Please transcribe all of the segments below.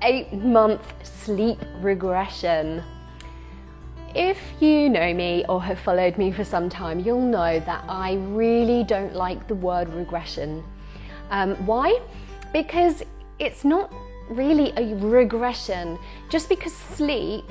the 8-month sleep regression. If you know me or have followed me for some time, you'll know that I really don't like the word regression. Why? Because it's not really a regression. Just because sleep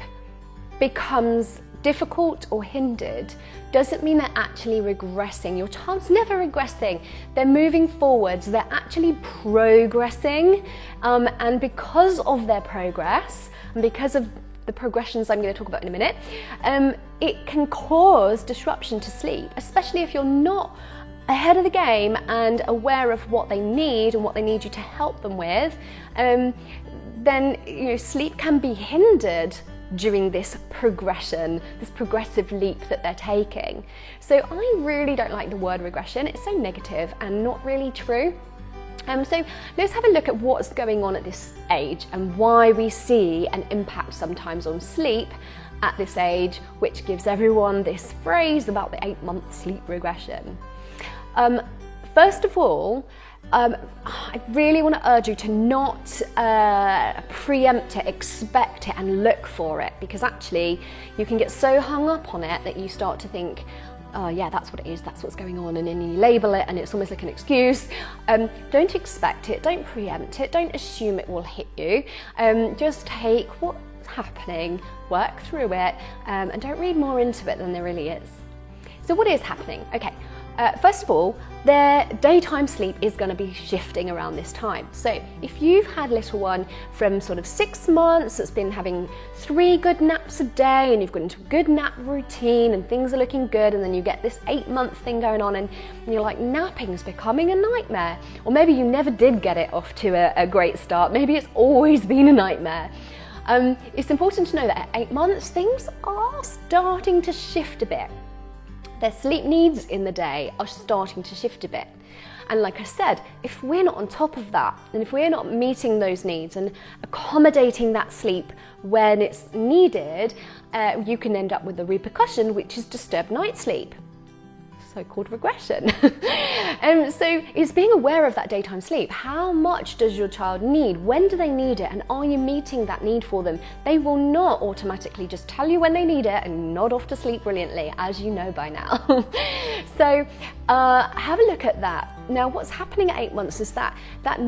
becomes difficult or hindered doesn't mean they're actually regressing. Your child's never regressing. They're moving forwards. They're actually progressing. And because of their progress and because of the progressions I'm going to talk about in a minute, it can cause disruption to sleep, especially if you're not ahead of the game and aware of what they need and what they need you to help them with. Then sleep can be hindered during this progression, this progressive leap that they're taking. So I really don't like the word regression. It's so negative and not really true. So let's have a look at what's going on at this age and why we see an impact sometimes on sleep at this age, which gives everyone this phrase about the 8-month sleep regression. First of all, I really want to urge you to not preempt it, expect it and look for it, because actually you can get so hung up on it that you start to think, oh yeah, that's what it is, that's what's going on, and then you label it and it's almost like an excuse. Don't expect it, don't preempt it, don't assume it will hit you. Just take what's happening, work through it, and don't read more into it than there really is. So what is happening? Okay. First of all, their daytime sleep is going to be shifting around this time. So if you've had a little one from sort of 6 months that's been having 3 good naps a day and you've got into a good nap routine and things are looking good, and then you get this 8-month thing going on and you're like, napping's becoming a nightmare. Or maybe you never did get it off to a great start. Maybe it's always been a nightmare. It's important to know that at 8 months, things are starting to shift a bit. Their sleep needs in the day are starting to shift a bit. And like I said, if we're not on top of that, and if we're not meeting those needs and accommodating that sleep when it's needed, you can end up with the repercussion, which is disturbed night sleep, so-called regression. So it's being aware of that daytime sleep. How much does your child need? When do they need it? And are you meeting that need for them? They will not automatically just tell you when they need it and nod off to sleep brilliantly, as you know by now. So have a look at that. Now what's happening at 8 months is that that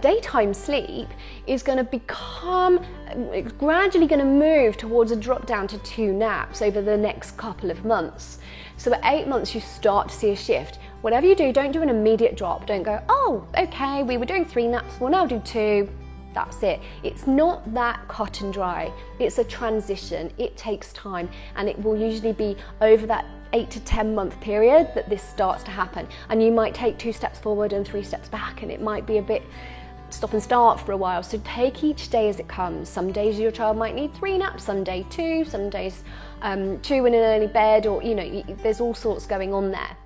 daytime sleep is going to become, it's gradually going to move towards a drop down to 2 naps over the next couple of months. So at 8 months you start to see a shift. Whatever you do, don't do an immediate drop. Don't go, oh, okay, we were doing 3 naps, we'll now do 2. That's it. It's not that cut and dry. It's a transition. It takes time, and it will usually be over that 8 to 10 month period that this starts to happen. And you might take 2 steps forward and 3 steps back, and it might be a bit stop and start for a while. So take each day as it comes. Some days your child might need 3 naps, some day 2, some days 2 in an early bed, or there's all sorts going on there.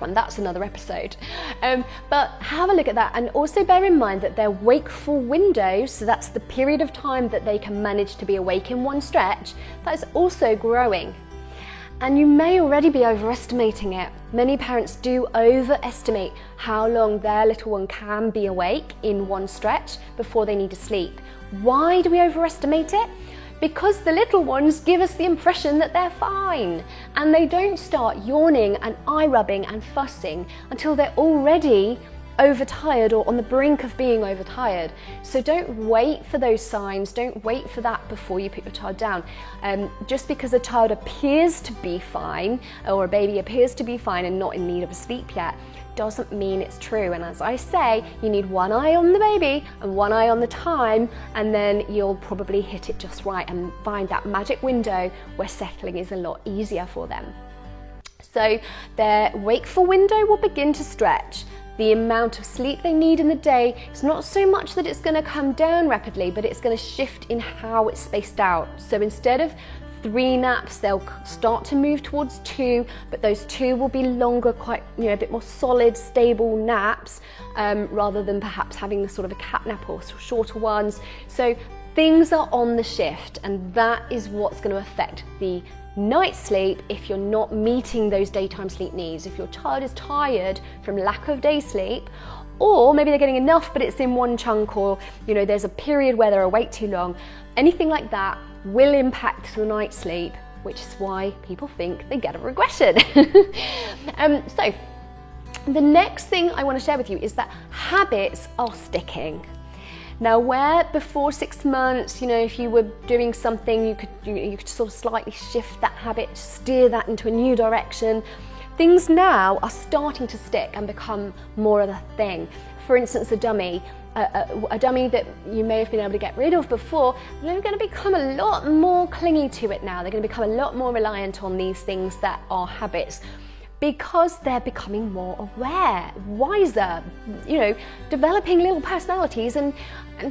And that's another episode. But have a look at that, and also bear in mind that their wakeful window, so that's the period of time that they can manage to be awake in one stretch, that is also growing. And you may already be overestimating it. Many parents do overestimate how long their little one can be awake in one stretch before they need to sleep. Why do we overestimate it? Because the little ones give us the impression that they're fine, and they don't start yawning and eye rubbing and fussing until they're already overtired or on the brink of being overtired. So don't wait for those signs, don't wait for that before you put your child down. Just because a child appears to be fine, or a baby appears to be fine and not in need of sleep yet, doesn't mean it's true. And as I say, you need one eye on the baby and one eye on the time, and then you'll probably hit it just right and find that magic window where settling is a lot easier for them. So their wakeful window will begin to stretch. The amount of sleep they need in the day is not so much that it's going to come down rapidly, but it's going to shift in how it's spaced out. So instead of 3 naps, they'll start to move towards 2, but those 2 will be longer, quite a bit more solid, stable naps, rather than perhaps having the sort of a cat nap or shorter ones. So things are on the shift, and that is what's going to affect the night sleep if you're not meeting those daytime sleep needs. If your child is tired from lack of day sleep, or maybe they're getting enough but it's in one chunk, or there's a period where they're awake too long. Anything like that will impact the night's sleep, which is why people think they get a regression. So the next thing I want to share with you is that habits are sticking. Now, where before 6 months, if you were doing something, you could sort of slightly shift that habit, steer that into a new direction. Things now are starting to stick and become more of a thing. For instance, a dummy that you may have been able to get rid of before, they're going to become a lot more clingy to it now. They're going to become a lot more reliant on these things that are habits, because they're becoming more aware, wiser, developing little personalities and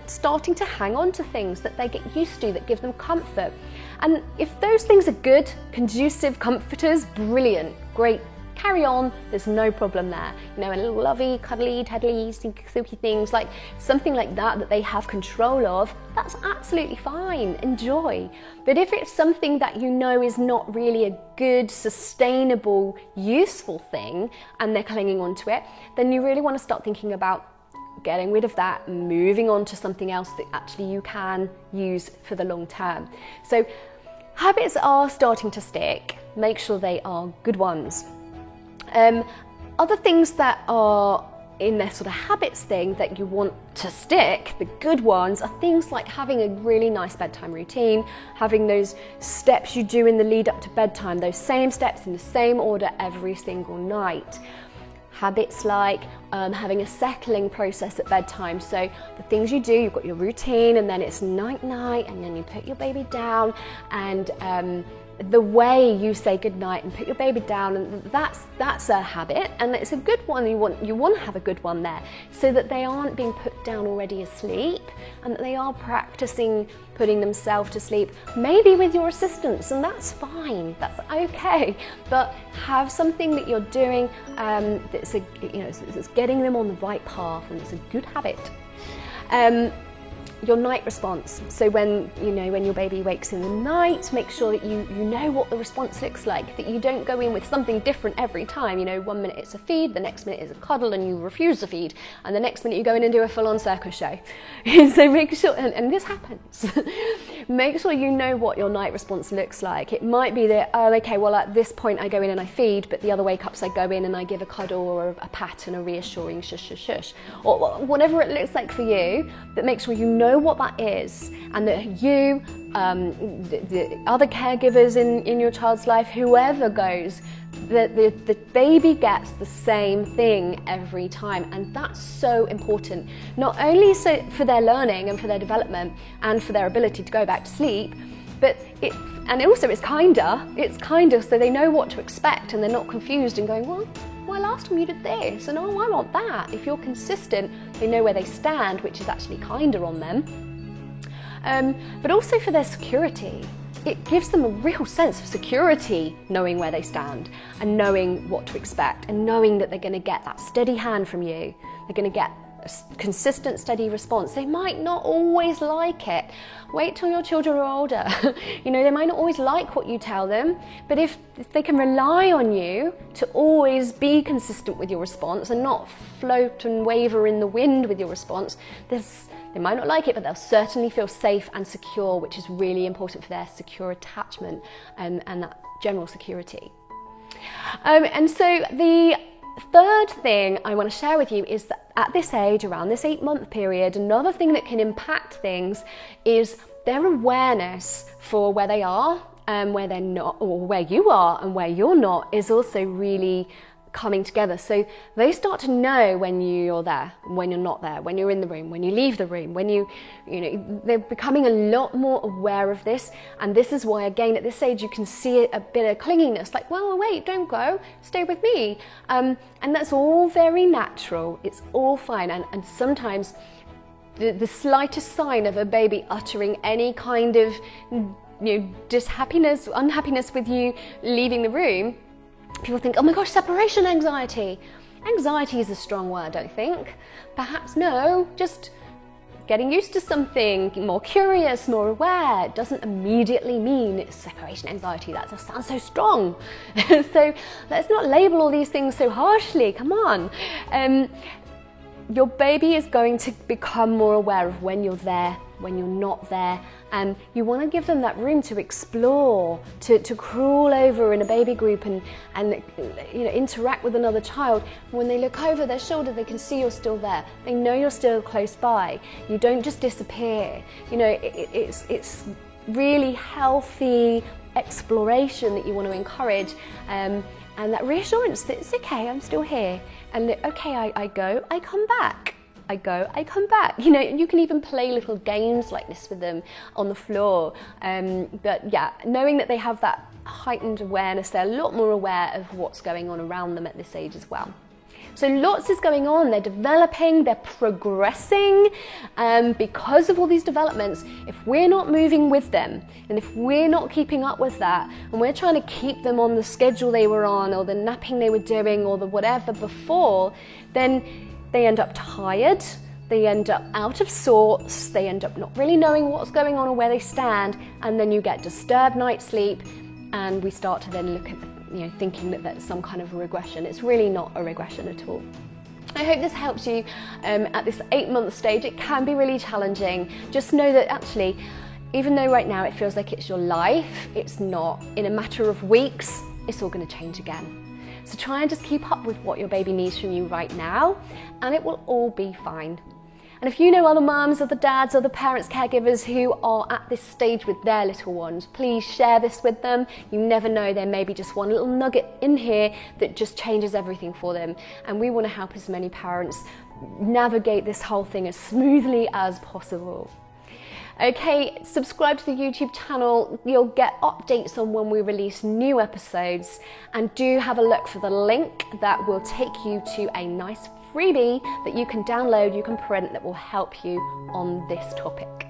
starting to hang on to things that they get used to, that give them comfort. And if those things are good, conducive comforters, brilliant, great, carry on, there's no problem there. A little lovey, cuddly, teddly, silky things, like something like that they have control of, that's absolutely fine, enjoy. But if it's something that is not really a good, sustainable, useful thing, and they're clinging onto it, then you really want to start thinking about getting rid of that, moving on to something else that actually you can use for the long term. So habits are starting to stick, make sure they are good ones. Other things that are in their sort of habits thing that you want to stick, the good ones, are things like having a really nice bedtime routine, having those steps you do in the lead up to bedtime, those same steps in the same order every single night. Habits like having a settling process at bedtime. So the things you do, you've got your routine, and then it's night-night, and then you put your baby down, and the way you say goodnight and put your baby down, and that's a habit, and it's a good one. You want to have a good one there, so that they aren't being put down already asleep, and that they are practicing putting themselves to sleep, maybe with your assistance, and that's fine, that's okay. But have something that you're doing that's that's getting them on the right path, and it's a good habit. Your night response. So when your baby wakes in the night, make sure that you know what the response looks like, that you don't go in with something different every time. 1 minute it's a feed, the next minute it's a cuddle and you refuse the feed, and the next minute you go in and do a full-on circus show. So make sure, and this happens, make sure you know what your night response looks like. It might be that, okay, well at this point I go in and I feed, but the other wake-ups I go in and I give a cuddle or a pat and a reassuring shush shush shush, or whatever it looks like for you, but make sure you know what that is, and that you, the other caregivers in your child's life, whoever goes, the baby gets the same thing every time. And that's so important, not only so for their learning and for their development and for their ability to go back to sleep, but it's kinder so they know what to expect, and they're not confused and going, well, last time you did this, and I want that. If you're consistent, they know where they stand, which is actually kinder on them. But also for their security. It gives them a real sense of security, knowing where they stand and knowing what to expect, and knowing that they're going to get that steady hand from you. They're going to get a consistent, steady response. They might not always like it. Wait till your children are older. They might not always like what you tell them, but if they can rely on you to always be consistent with your response and not float and waver in the wind with your response, they might not like it, but they'll certainly feel safe and secure, which is really important for their secure attachment and that general security. And so the third thing I want to share with you is that at this age, around this 8-month period, another thing that can impact things is their awareness for where they are and where they're not, or where you are and where you're not, is also really coming together. So they start to know when you're there, when you're not there, when you're in the room, when you leave the room, when they're becoming a lot more aware of this. And this is why, again, at this age, you can see a bit of clinginess, like, well, wait, don't go, stay with me. And that's all very natural. It's all fine. And sometimes the slightest sign of a baby uttering any kind of unhappiness with you leaving the room, people think, oh my gosh, separation anxiety. Anxiety is a strong word, I think. Perhaps no, just getting used to something, more curious, more aware. It doesn't immediately mean it's separation anxiety. That just sounds so strong. So let's not label all these things so harshly, come on. your baby is going to become more aware of when you're there, when you're not there, and you want to give them that room to explore, to crawl over in a baby group and interact with another child. When they look over their shoulder, they can see you're still there. They know you're still close by. You don't just disappear. It's really healthy exploration that you want to encourage, and that reassurance that it's okay, I'm still here, and okay, I go, I come back. I go, I come back. You can even play little games like this with them on the floor. But yeah, knowing that they have that heightened awareness, they're a lot more aware of what's going on around them at this age as well. So lots is going on, they're developing, they're progressing, because of all these developments. If we're not moving with them, and if we're not keeping up with that, and we're trying to keep them on the schedule they were on, or the napping they were doing, or the whatever before, then they end up tired, they end up out of sorts, they end up not really knowing what's going on or where they stand, and then you get disturbed night sleep, and we start to then look at thinking that that's some kind of a regression. It's really not a regression at all. I hope this helps you at this 8-month stage. It can be really challenging. Just know that actually, even though right now it feels like it's your life, it's not. In a matter of weeks, it's all going to change again. So try and just keep up with what your baby needs from you right now, and it will all be fine. And if you know other mums, other dads, other parents, caregivers who are at this stage with their little ones, please share this with them. You never know, there may be just one little nugget in here that just changes everything for them. And we want to help as many parents navigate this whole thing as smoothly as possible. Okay, subscribe to the YouTube channel. You'll get updates on when we release new episodes, and do have a look for the link that will take you to a nice freebie that you can download, you can print, that will help you on this topic.